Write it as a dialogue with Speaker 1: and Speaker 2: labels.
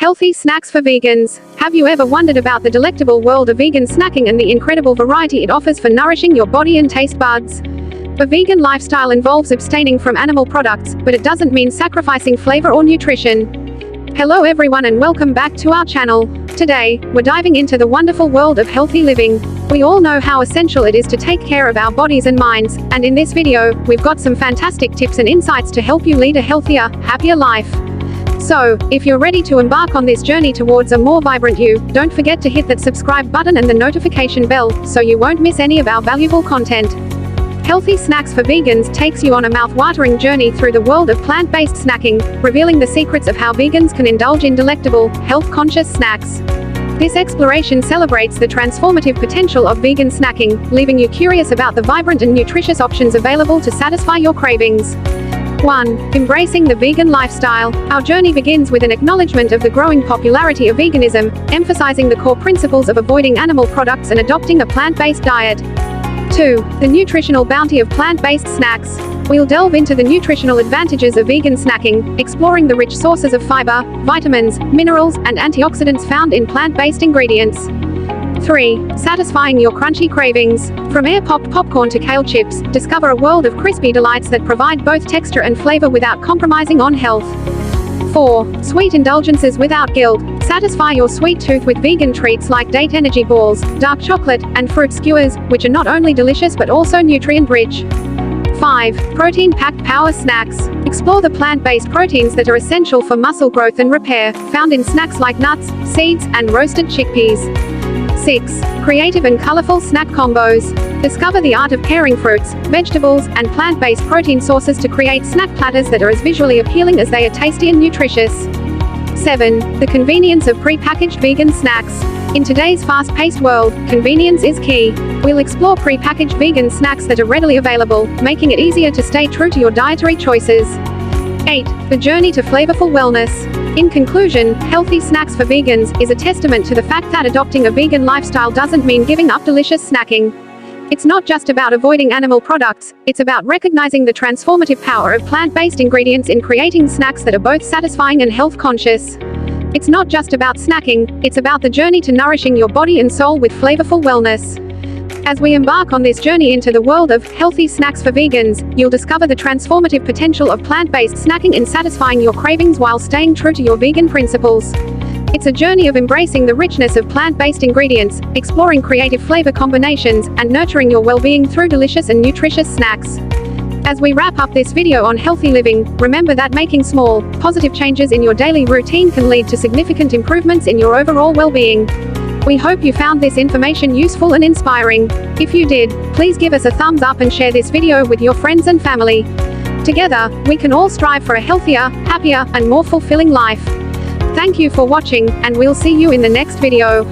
Speaker 1: Healthy snacks for vegans. Have you ever wondered about the delectable world of vegan snacking and the incredible variety it offers for nourishing your body and taste buds? A vegan lifestyle involves abstaining from animal products, but it doesn't mean sacrificing flavor or nutrition. Hello everyone and welcome back to our channel. Today, we're diving into the wonderful world of healthy living. We all know how essential it is to take care of our bodies and minds, and in this video, we've got some fantastic tips and insights to help you lead a healthier, happier life. So, if you're ready to embark on this journey towards a more vibrant you, don't forget to hit that subscribe button and the notification bell, so you won't miss any of our valuable content. Healthy Snacks for Vegans takes you on a mouth-watering journey through the world of plant-based snacking, revealing the secrets of how vegans can indulge in delectable, health-conscious snacks. This exploration celebrates the transformative potential of vegan snacking, leaving you curious about the vibrant and nutritious options available to satisfy your cravings. 1. Embracing the vegan lifestyle. Our journey begins with an acknowledgement of the growing popularity of veganism, emphasizing the core principles of avoiding animal products and adopting a plant-based diet. 2. The nutritional bounty of plant-based snacks. We'll delve into the nutritional advantages of vegan snacking, exploring the rich sources of fiber, vitamins, minerals, and antioxidants found in plant-based ingredients. 3. Satisfying your crunchy cravings. From air-popped popcorn to kale chips, discover a world of crispy delights that provide both texture and flavor without compromising on health. 4. Sweet indulgences without guilt. Satisfy your sweet tooth with vegan treats like date energy balls, dark chocolate, and fruit skewers, which are not only delicious but also nutrient-rich. 5. Protein-packed power snacks. Explore the plant-based proteins that are essential for muscle growth and repair, found in snacks like nuts, seeds, and roasted chickpeas. 6. Creative and colorful snack combos. Discover the art of pairing fruits, vegetables, and plant-based protein sources to create snack platters that are as visually appealing as they are tasty and nutritious. 7. The convenience of pre-packaged vegan snacks. In today's fast-paced world, convenience is key. We'll explore pre-packaged vegan snacks that are readily available, making it easier to stay true to your dietary choices. 8. The journey to flavorful wellness. In conclusion, Healthy Snacks for Vegans is a testament to the fact that adopting a vegan lifestyle doesn't mean giving up delicious snacking. It's not just about avoiding animal products, it's about recognizing the transformative power of plant-based ingredients in creating snacks that are both satisfying and health-conscious. It's not just about snacking, it's about the journey to nourishing your body and soul with flavorful wellness. As we embark on this journey into the world of healthy snacks for vegans, you'll discover the transformative potential of plant-based snacking in satisfying your cravings while staying true to your vegan principles. It's a journey of embracing the richness of plant-based ingredients, exploring creative flavor combinations, and nurturing your well-being through delicious and nutritious snacks. As we wrap up this video on healthy living, remember that making small, positive changes in your daily routine can lead to significant improvements in your overall well-being. We hope you found this information useful and inspiring. If you did, please give us a thumbs up and share this video with your friends and family. Together, we can all strive for a healthier, happier, and more fulfilling life. Thank you for watching, and we'll see you in the next video.